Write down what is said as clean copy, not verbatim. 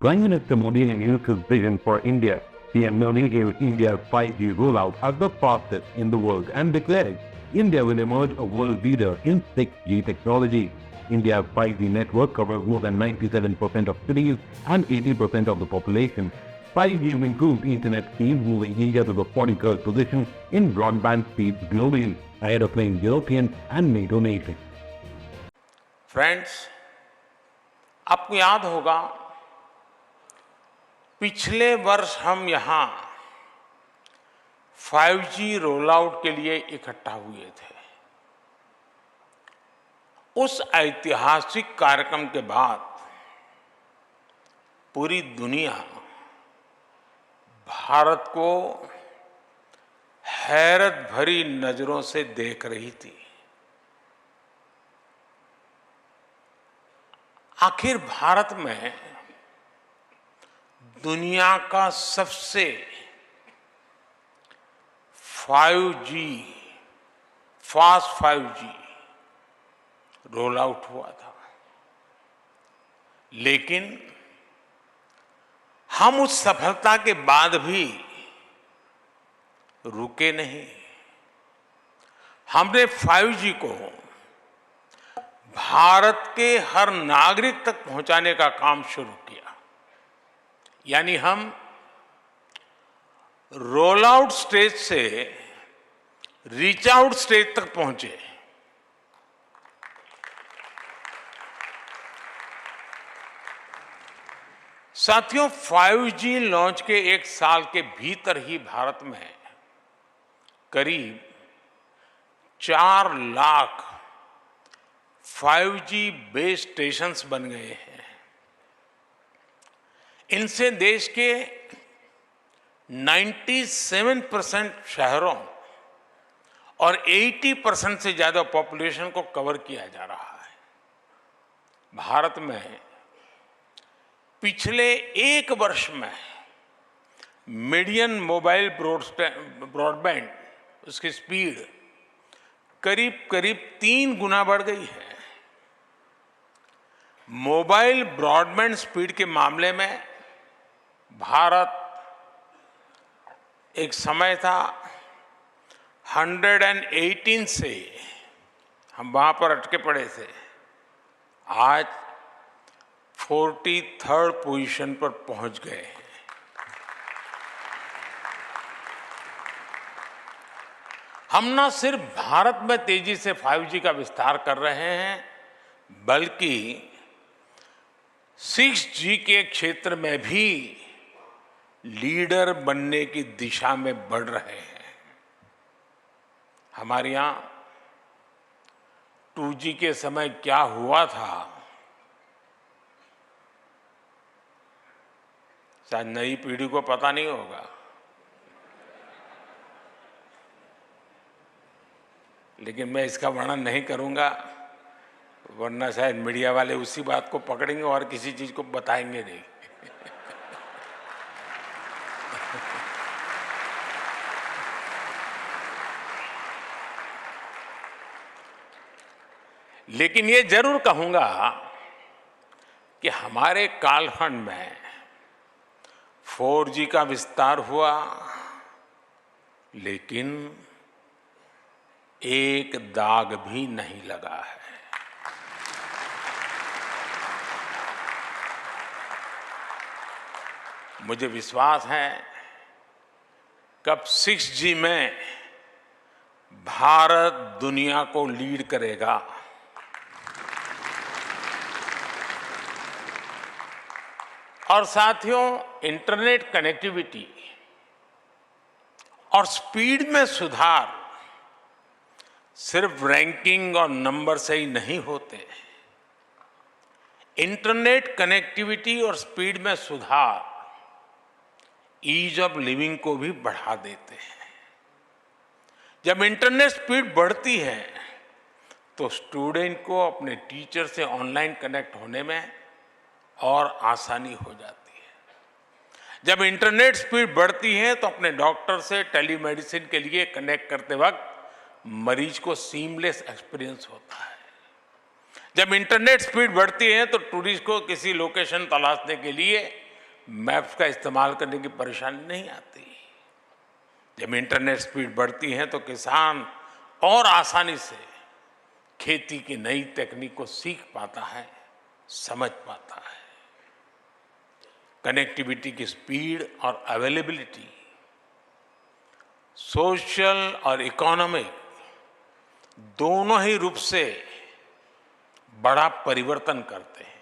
Prime Minister Modi announced his vision for India. PM Modi gave India's 5G rollout as the fastest in the world and declared India will emerge a world leader in 6G technology. India's 5G network covers more than 97% of cities and 80% of the population. 5G will improve internet speed, moving India to the 43rd position in broadband speeds globally, ahead of playing European and NATO nations. Friends, आपको याद होगा पिछले वर्ष हम यहाँ 5G roll out के लिए इकट्ठा हुए थे। उस ऐतिहासिक कार्यक्रम के बाद पूरी दुनिया भारत को हैरत भरी नजरों से देख रही थी। आखिर भारत में दुनिया का सबसे 5G fast 5G roll out हुआ था, लेकिन हम उस सफलता के बाद भी रुके नहीं। हमने 5G को भारत के हर नागरिक तक पहुंचाने का काम शुरू किया। यानी हम रोल आउट स्टेज से रीच आउट स्टेज तक पहुंचे। साथियों, 5G लॉन्च के एक साल के भीतर ही भारत में करीब 4 लाख 5G बेस स्टेशंस बन गए हैं। इनसे देश के 97% शहरों और 80% से ज्यादा पॉपुलेशन को कवर किया जा रहा है। भारत में पिछले एक वर्ष में मीडियन मोबाइल ब्रॉडबैंड उसकी स्पीड करीब 3 गुना बढ़ गई है। मोबाइल ब्रॉडबैंड स्पीड के मामले में भारत एक समय था 118 से हम वहां पर अटके पड़े थे, आज 43rd पोजीशन पर पहुंच गए हैं। हम ना सिर्फ भारत में तेजी से 5G का विस्तार कर रहे हैं, बल्कि 6G के क्षेत्र में भी लीडर बनने की दिशा में बढ़ रहे हैं। हमारे यहां 2G के समय क्या हुआ था, शायद नई पीढ़ी को पता नहीं होगा, लेकिन मैं इसका वर्णन नहीं करूंगा, वरना शायद मीडिया वाले उसी बात को पकड़ेंगे और किसी चीज को बताएंगे नहीं। लेकिन ये जरूर कहूंगा कि हमारे कालखंड में 4G का विस्तार हुआ, लेकिन एक दाग भी नहीं लगा है। मुझे विश्वास है कब 6G में भारत दुनिया को लीड करेगा। और साथियों, इंटरनेट कनेक्टिविटी और स्पीड में सुधार सिर्फ रैंकिंग और नंबर से ही नहीं होते। इंटरनेट कनेक्टिविटी और स्पीड में सुधार ईज ऑफ लिविंग को भी बढ़ा देते हैं। जब इंटरनेट स्पीड बढ़ती है तो स्टूडेंट को अपने टीचर से ऑनलाइन कनेक्ट होने में और आसानी हो जाती है। जब इंटरनेट स्पीड बढ़ती है तो अपने डॉक्टर से टेलीमेडिसिन के लिए कनेक्ट करते वक्त मरीज को सीमलेस एक्सपीरियंस होता है। जब इंटरनेट स्पीड बढ़ती है तो टूरिस्ट को किसी लोकेशन तलाशने के लिए मैप्स का इस्तेमाल करने की परेशानी नहीं आती। जब इंटरनेट स्पीड बढ़ती है तो किसान और आसानी से खेती की नई तकनीक को सीख पाता है, समझ पाता है। कनेक्टिविटी की स्पीड और अवेलेबिलिटी सोशल और इकोनॉमिक दोनों ही रूप से बड़ा परिवर्तन करते हैं।